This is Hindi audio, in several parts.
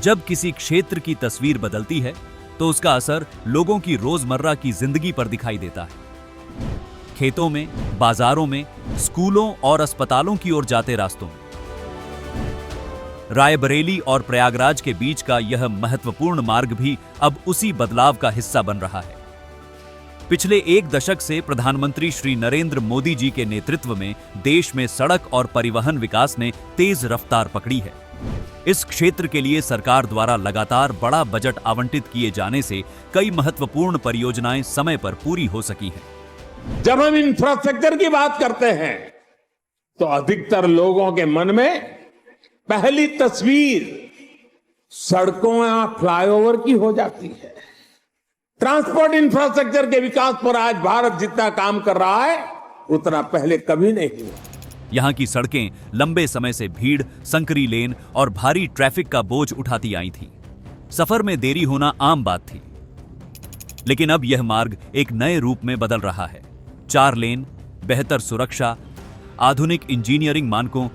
जब किसी क्षेत्र की तस्वीर बदलती है तो उसका असर लोगों की रोजमर्रा की जिंदगी पर दिखाई देता है। खेतों में, बाजारों में, स्कूलों और अस्पतालों की ओर जाते रास्तों में। रायबरेली और प्रयागराज के बीच का यह महत्वपूर्ण मार्ग भी अब उसी बदलाव का हिस्सा बन रहा है। पिछले 1 दशक से प्रधानमंत्री श्री नरेंद्र मोदी जी के नेतृत्व में देश में सड़क और परिवहन विकास ने तेज रफ्तार पकड़ी है। इस क्षेत्र के लिए सरकार द्वारा लगातार बड़ा बजट आवंटित किए जाने से कई महत्वपूर्ण परियोजनाएं समय पर पूरी हो सकी हैं। जब हम इंफ्रास्ट्रक्चर की बात करते हैं तो अधिकतर लोगों के मन में पहली तस्वीर सड़कों या फ्लाईओवर की हो जाती है। ट्रांसपोर्ट इंफ्रास्ट्रक्चर के विकास पर आज भारत जितना काम कर रहा है उतना पहले कभी नहीं हुआ। यहाँ की सड़कें लंबे समय से भीड़, संकरी लेन और भारी ट्रैफिक का बोझ उठाती आई थीं। सफर में देरी होना आम बात थी, लेकिन अब यह मार्ग एक नए रूप में बदल रहा है। 4 लेन, बेहतर सुरक्षा, आधुनिक इंजीनियरिंग मानकों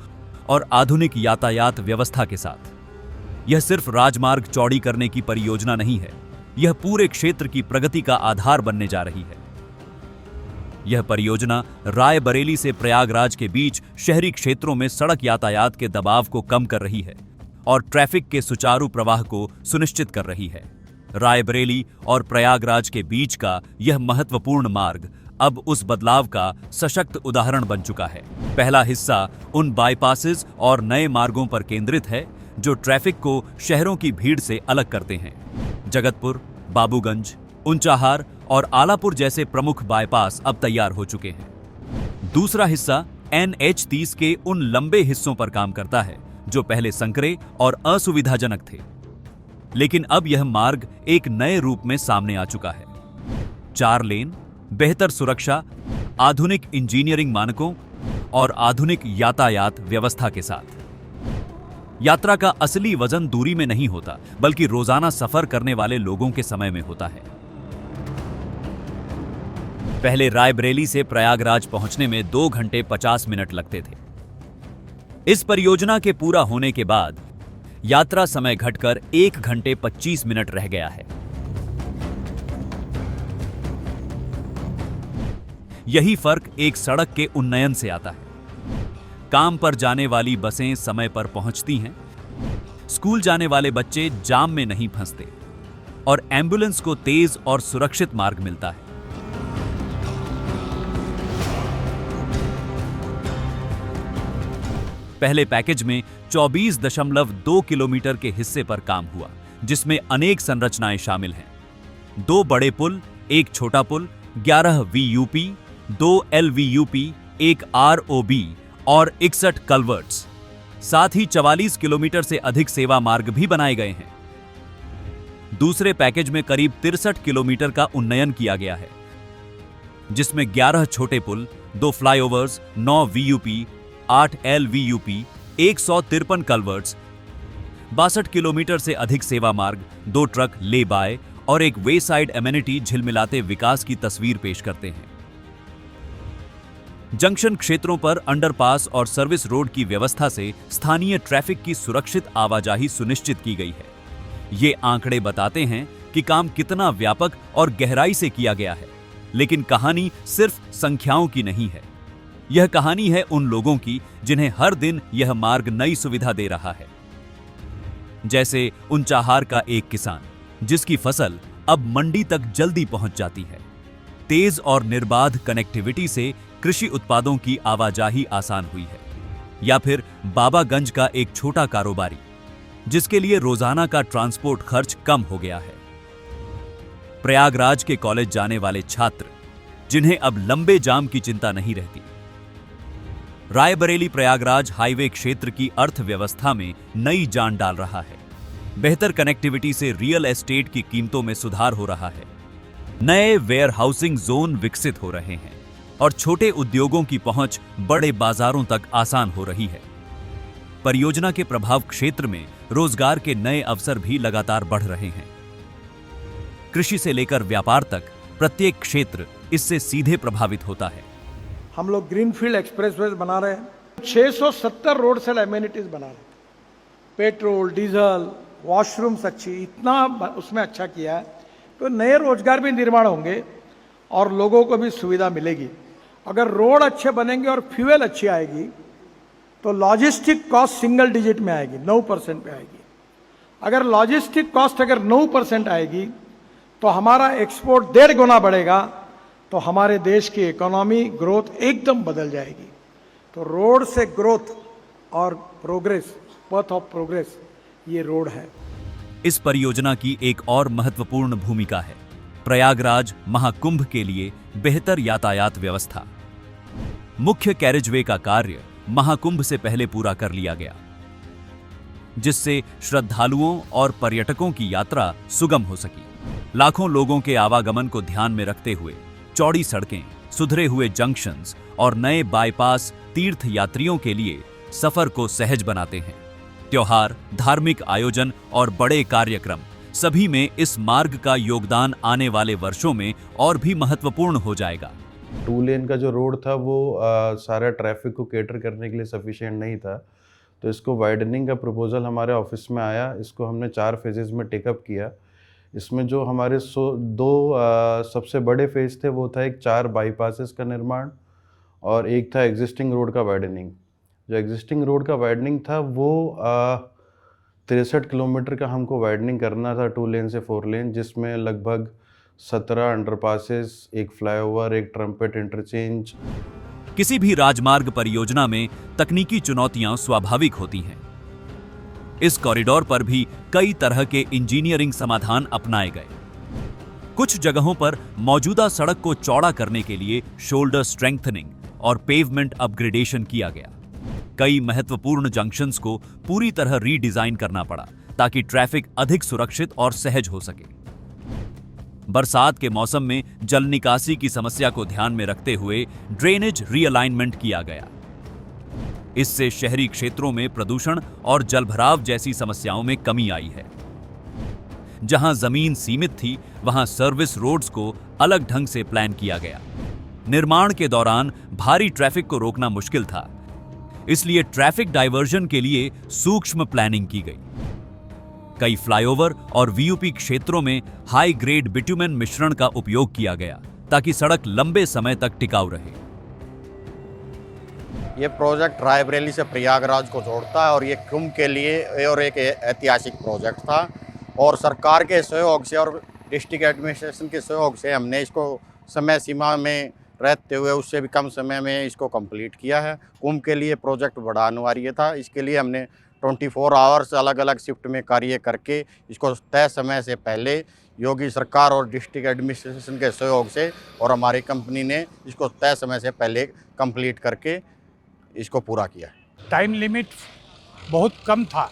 और आधुनिक यातायात व्यवस्था के साथ। यह सिर्फ राजमार्ग चौड़ी करने की परियोजना नहीं है, यह पूरे क्षेत्र की प्रगति का आधार बनने जा रही है। यह परियोजना रायबरेली से प्रयागराज के बीच शहरी क्षेत्रों में सड़क यातायात के दबाव को कम कर रही है और ट्रैफिक के सुचारू प्रवाह को सुनिश्चित कर रही है। रायबरेली और प्रयागराज के बीच का यह महत्वपूर्ण मार्ग अब उस बदलाव का सशक्त उदाहरण बन चुका है। पहला हिस्सा उन बाईपासेस और नए मार्गों पर केंद्रित है जो ट्रैफिक को शहरों की भीड़ से अलग करते हैं। जगतपुर, बाबूगंज, ऊंचाहार और आलापुर जैसे प्रमुख बाईपास अब तैयार हो चुके हैं। दूसरा हिस्सा NH-30 के उन लंबे हिस्सों पर काम करता है जो पहले संकरे और असुविधाजनक थे, लेकिन अब यह मार्ग एक नए रूप में सामने आ चुका है। 4 लेन, बेहतर सुरक्षा, आधुनिक इंजीनियरिंग मानकों और आधुनिक यातायात व्यवस्था के साथ। यात्रा का असली वजन दूरी में नहीं होता, बल्कि रोजाना सफर करने वाले लोगों के समय में होता है। पहले रायबरेली से प्रयागराज पहुंचने में 2 घंटे 50 मिनट लगते थे। इस परियोजना के पूरा होने के बाद यात्रा समय घटकर 1 घंटे 25 मिनट रह गया है। यही फर्क एक सड़क के उन्नयन से आता है। काम पर जाने वाली बसें समय पर पहुंचती हैं, स्कूल जाने वाले बच्चे जाम में नहीं फंसते और एम्बुलेंस को तेज और सुरक्षित मार्ग मिलता है। पहले पैकेज में 24.2 किलोमीटर के हिस्से पर काम हुआ, जिसमें अनेक संरचनाएं शामिल हैं। 2 बड़े पुल, 1 छोटा पुल, 11 VUP, 2 LVUP, 1 ROB और 61 कल्वर्ट्स। साथ ही 44 किलोमीटर से अधिक सेवा मार्ग भी बनाए गए हैं। दूसरे पैकेज में करीब 63 किलोमीटर का उन्नयन किया गया है, जिसमें 11 छोटे पुल, 2 फ्लाईओवर्स, 9 VUP, 8 LVUP, 153 कल्वर्ट्स, 62 किलोमीटर से अधिक सेवा मार्ग, 2 ट्रक ले बाय और एक वे साइड एमेनिटी झिलमिलाते विकास की तस्वीर पेश करते हैं। जंक्शन क्षेत्रों पर अंडरपास और सर्विस रोड की व्यवस्था से स्थानीय ट्रैफिक की सुरक्षित आवाजाही सुनिश्चित की गई है। ये आंकड़े बताते हैं कि काम कितना व्यापक और गहराई से किया गया है, लेकिन कहानी सिर्फ संख्याओं की नहीं है। यह कहानी है उन लोगों की जिन्हें हर दिन यह मार्ग नई सुविधा दे रहा है। जैसे ऊंचाहार का एक किसान, जिसकी फसल अब मंडी तक जल्दी पहुंच जाती है। तेज और निर्बाध कनेक्टिविटी से कृषि उत्पादों की आवाजाही आसान हुई है। या फिर बाबागंज का एक छोटा कारोबारी, जिसके लिए रोजाना का ट्रांसपोर्ट खर्च कम हो गया है। प्रयागराज के कॉलेज जाने वाले छात्र, जिन्हें अब लंबे जाम की चिंता नहीं रहती। रायबरेली प्रयागराज हाईवे क्षेत्र की अर्थव्यवस्था में नई जान डाल रहा है। बेहतर कनेक्टिविटी से रियल एस्टेट की कीमतों में सुधार हो रहा है। नए वेयर हाउसिंग जोन विकसित हो रहे हैं और छोटे उद्योगों की पहुंच बड़े बाजारों तक आसान हो रही है। परियोजना के प्रभाव क्षेत्र में रोजगार के नए अवसर भी लगातार बढ़ रहे हैं। कृषि से लेकर व्यापार तक प्रत्येक क्षेत्र इससे सीधे प्रभावित होता है। हम लोग ग्रीनफील्ड एक्सप्रेसवे बना रहे हैं, 670 रोड साइड एमेनिटीज बना रहे हैं। पेट्रोल, डीजल, वॉशरूम्स अच्छी, इतना उसमें अच्छा किया है तो नए रोजगार भी निर्माण होंगे और लोगों को भी सुविधा मिलेगी। अगर रोड अच्छे बनेंगे और फ्यूल अच्छी आएगी तो लॉजिस्टिक कॉस्ट सिंगल डिजिट में आएगी, 9% पे आएगी। अगर लॉजिस्टिक कॉस्ट अगर 9% आएगी तो हमारा एक्सपोर्ट 1.5 गुना बढ़ेगा, तो हमारे देश की इकोनॉमी ग्रोथ एकदम बदल जाएगी। तो रोड से ग्रोथ और प्रोग्रेस, पथ ऑफ प्रोग्रेस, ये रोड है। इस परियोजना की एक और महत्वपूर्ण भूमिका है प्रयागराज महाकुंभ के लिए बेहतर यातायात व्यवस्था। मुख्य कैरिजवे का कार्य महाकुंभ से पहले पूरा कर लिया गया, जिससे श्रद्धालुओं और पर्यटकों की यात्रा सुगम हो सकी। लाखों लोगों के आवागमन को ध्यान में रखते हुए चौड़ी सड़कें, सुधरे हुए जंक्शंस और नए बाईपास तीर्थ यात्रियों के लिए सफर को सहज बनाते हैं। त्योहार, धार्मिक आयोजन और बड़े कार्यक्रम सभी में इस मार्ग का योगदान आने वाले वर्षों में और भी महत्वपूर्ण हो जाएगा। 2 लेन का जो रोड था वो सारा ट्रैफिक को कैटर करने के लिए सफिशिएंट नहीं था, तो इसको वाइडनिंग का प्रपोजल हमारे ऑफिस में आया। इसको हमने 4 फेजेस में टेकअप किया। इसमें जो हमारे 2 सबसे बड़े फेज थे वो था एक 4 बाईपासेस का निर्माण और एक था एग्जिस्टिंग रोड का वाइडनिंग। जो एग्जिस्टिंग रोड का वाइडनिंग था वो 63 किलोमीटर का हमको वाइडनिंग करना था 2 लेन से 4 लेन, जिसमें लगभग 17 अंडरपासेस, एक फ्लाईओवर, एक ट्रम्पेट इंटरचेंज। किसी भी राजमार्ग परियोजना में तकनीकी चुनौतियां स्वाभाविक होती हैं। इस कॉरिडोर पर भी कई तरह के इंजीनियरिंग समाधान अपनाए गए। कुछ जगहों पर मौजूदा सड़क को चौड़ा करने के लिए शोल्डर स्ट्रेंथनिंग और पेवमेंट अपग्रेडेशन किया गया। कई महत्वपूर्ण जंक्शंस को पूरी तरह रीडिजाइन करना पड़ा ताकि ट्रैफिक अधिक सुरक्षित और सहज हो सके। बरसात के मौसम में जल निकासी की समस्या को ध्यान में रखते हुए ड्रेनेज रीअलाइनमेंट किया गया। इससे शहरी क्षेत्रों में प्रदूषण और जलभराव जैसी समस्याओं में कमी आई है। जहां जमीन सीमित थी, वहां सर्विस रोड्स को अलग ढंग से प्लान किया गया। निर्माण के दौरान भारी ट्रैफिक को रोकना मुश्किल था, इसलिए ट्रैफिक डायवर्जन के लिए सूक्ष्म प्लानिंग की गई। कई फ्लाईओवर और वीयूपी क्षेत्रों में हाई ग्रेड बिटुमेन मिश्रण का उपयोग किया गया ताकि सड़क लंबे समय तक टिकाऊ रहे। ये प्रोजेक्ट रायबरेली से प्रयागराज को जोड़ता है और ये कुंभ के लिए और एक ऐतिहासिक प्रोजेक्ट था और सरकार के सहयोग से और डिस्ट्रिक्ट एडमिनिस्ट्रेशन के सहयोग से हमने इसको समय सीमा में रहते हुए उससे भी कम समय में इसको कंप्लीट किया है। कुंभ के लिए प्रोजेक्ट बड़ा अनिवार्य था, इसके लिए हमने 24 आवर्स अलग अलग शिफ्ट में कार्य करके इसको तय समय से पहले योगी सरकार और डिस्ट्रिक्ट एडमिनिस्ट्रेशन के सहयोग से और हमारी कंपनी ने इसको तय समय से पहले कंप्लीट करके इसको पूरा किया। टाइम लिमिट बहुत कम था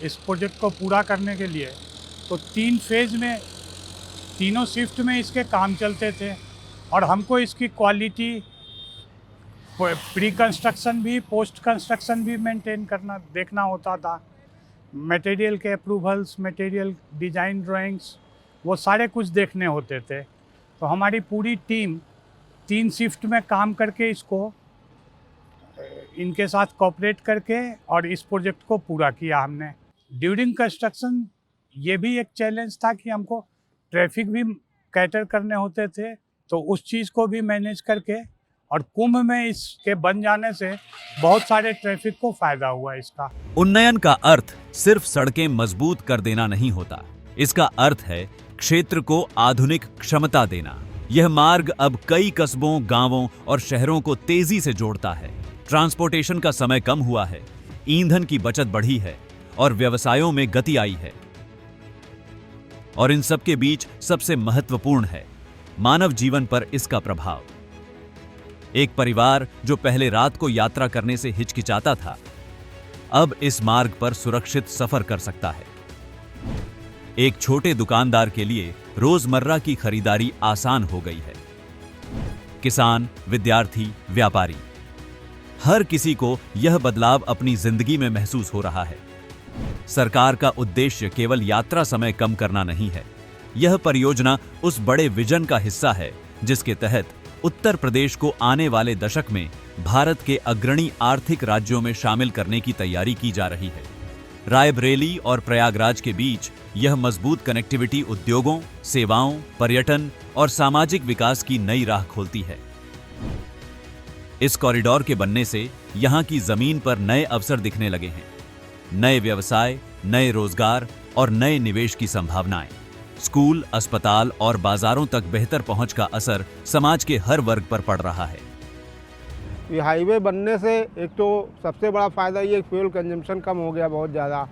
इस प्रोजेक्ट को पूरा करने के लिए, तो 3 फेज में तीनों शिफ्ट में इसके काम चलते थे और हमको इसकी क्वालिटी प्री कंस्ट्रक्शन भी पोस्ट कंस्ट्रक्शन भी मेंटेन करना देखना होता था। मटेरियल के अप्रूवल्स, मटेरियल डिज़ाइन ड्राइंग्स, वो सारे कुछ देखने होते थे। तो हमारी पूरी टीम 3 शिफ्ट में काम करके इसको इनके साथ कोऑपरेट करके और इस प्रोजेक्ट को पूरा किया हमने। ड्यूरिंग कंस्ट्रक्शन ये भी एक चैलेंज था कि हमको ट्रैफिक भी कैटर करने होते थे, तो उस चीज़ को भी मैनेज करके और कुंभ में इसके बन जाने से बहुत सारे ट्रैफिक को फायदा हुआ इसका। उन्नयन का अर्थ सिर्फ सड़कें मजबूत कर देना नहीं होता, इसका अर्थ है क्षेत्र को आधुनिक क्षमता देना। यह मार्ग अब कई कस्बों, गांवों और शहरों को तेजी से जोड़ता है। ट्रांसपोर्टेशन का समय कम हुआ है, ईंधन की बचत बढ़ी है और व्यवसायों में गति आई है। और इन सब के बीच सबसे महत्वपूर्ण है मानव जीवन पर इसका प्रभाव। एक परिवार जो पहले रात को यात्रा करने से हिचकिचाता था, अब इस मार्ग पर सुरक्षित सफर कर सकता है। एक छोटे दुकानदार के लिए रोजमर्रा की खरीदारी आसान हो गई है। किसान, विद्यार्थी, व्यापारी, हर किसी को यह बदलाव अपनी जिंदगी में महसूस हो रहा है। सरकार का उद्देश्य केवल यात्रा समय कम करना नहीं है। यह परियोजना उस बड़े विजन का हिस्सा है जिसके तहत उत्तर प्रदेश को आने वाले दशक में भारत के अग्रणी आर्थिक राज्यों में शामिल करने की तैयारी की जा रही है। रायबरेली और प्रयागराज के बीच यह मजबूत कनेक्टिविटी उद्योगों, सेवाओं, पर्यटन और सामाजिक विकास की नई राह खोलती है। इस कॉरिडोर के बनने से यहां की जमीन पर नए अवसर दिखने लगे हैं। नए व्यवसाय, नए रोजगार और नए निवेश की संभावनाएं। स्कूल, अस्पताल और बाजारों तक बेहतर पहुंच का असर समाज के हर वर्ग पर पड़ रहा है। ये हाईवे बनने से एक तो सबसे बड़ा फ़ायदा ये फ्यूल कंजम्पशन कम हो गया, बहुत ज़्यादा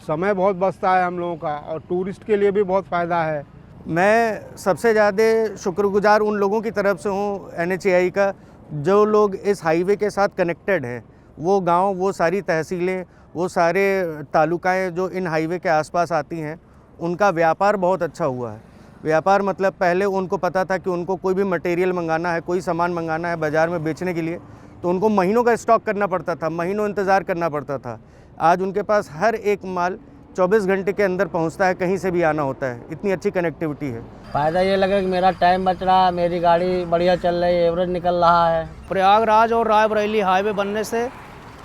समय बहुत बचता है हम लोगों का, और टूरिस्ट के लिए भी बहुत फ़ायदा है। मैं सबसे ज़्यादा शुक्रगुजार उन लोगों की तरफ से हूँ NHAI का, जो लोग इस हाईवे के साथ कनेक्टेड हैं। वो गांव, वो सारी तहसीलें, वो सारे तालुकाएं जो इन हाईवे के आसपास आती हैं, उनका व्यापार बहुत अच्छा हुआ है। व्यापार मतलब पहले उनको पता था कि उनको कोई भी मटेरियल मंगाना है, कोई सामान मंगाना है बाज़ार में बेचने के लिए, तो उनको महीनों का स्टॉक करना पड़ता था, महीनों इंतज़ार करना पड़ता था। आज उनके पास हर एक माल 24 घंटे के अंदर पहुंचता है, कहीं से भी आना होता है। इतनी अच्छी कनेक्टिविटी है। फ़ायदा ये लगा कि मेरा टाइम बच रहा है, मेरी गाड़ी बढ़िया चल रही है, एवरेज निकल रहा है। प्रयागराज और रायबरेली हाईवे बनने से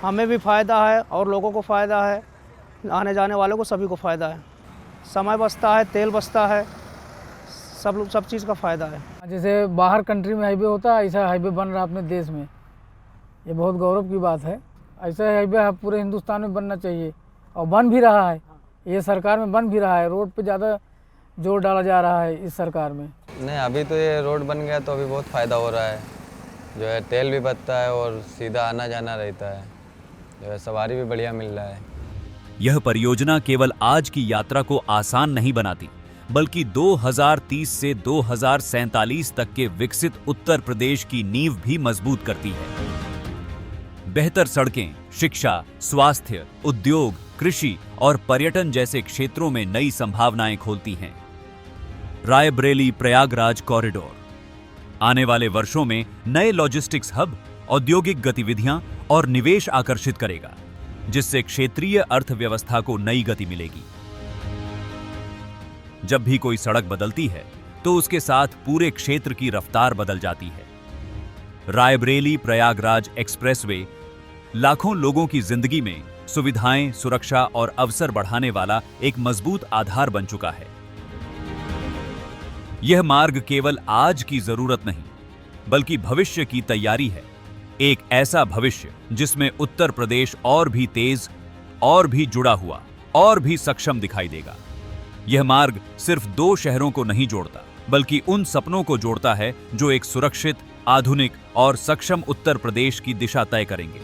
हमें भी फ़ायदा है और लोगों को फ़ायदा है, आने जाने वालों को सभी को फ़ायदा है। समय बचता है, तेल बचता है, सब चीज़ का फ़ायदा है। जैसे बाहर कंट्री में हाईवे होता है, ऐसा हाईवे बन रहा है अपने देश में, ये बहुत गौरव की बात है। ऐसा हाईवे पूरे हिंदुस्तान में बनना चाहिए और बन भी रहा है। ये सरकार में बन भी रहा है। रोड पे ज़्यादा जोर डाला जा रहा है इस सरकार में। नहीं, अभी तो ये रोड बन गया तो अभी बहुत फ़ायदा हो रहा है। जो है तेल भी बचता है और सीधा आना जाना रहता है, जो है सवारी भी बढ़िया मिल रहा है। यह परियोजना केवल आज की यात्रा को आसान नहीं बनाती, बल्कि 2030 से 2047 तक के विकसित उत्तर प्रदेश की नींव भी मजबूत करती है। बेहतर सड़कें, शिक्षा, स्वास्थ्य, उद्योग, कृषि और पर्यटन जैसे क्षेत्रों में नई संभावनाएं खोलती हैं। रायबरेली प्रयागराज कॉरिडोर आने वाले वर्षों में नए लॉजिस्टिक्स हब, औद्योगिक गतिविधियां और निवेश आकर्षित करेगा, जिससे क्षेत्रीय अर्थव्यवस्था को नई गति मिलेगी। जब भी कोई सड़क बदलती है तो उसके साथ पूरे क्षेत्र की रफ्तार बदल जाती है। रायबरेली प्रयागराज एक्सप्रेसवे लाखों लोगों की जिंदगी में सुविधाएं, सुरक्षा और अवसर बढ़ाने वाला एक मजबूत आधार बन चुका है। यह मार्ग केवल आज की जरूरत नहीं, बल्कि भविष्य की तैयारी है। एक ऐसा भविष्य जिसमें उत्तर प्रदेश और भी तेज, और भी जुड़ा हुआ, और भी सक्षम दिखाई देगा। यह मार्ग सिर्फ 2 शहरों को नहीं जोड़ता, बल्कि उन सपनों को जोड़ता है जो एक सुरक्षित, आधुनिक और सक्षम उत्तर प्रदेश की दिशा तय करेंगे।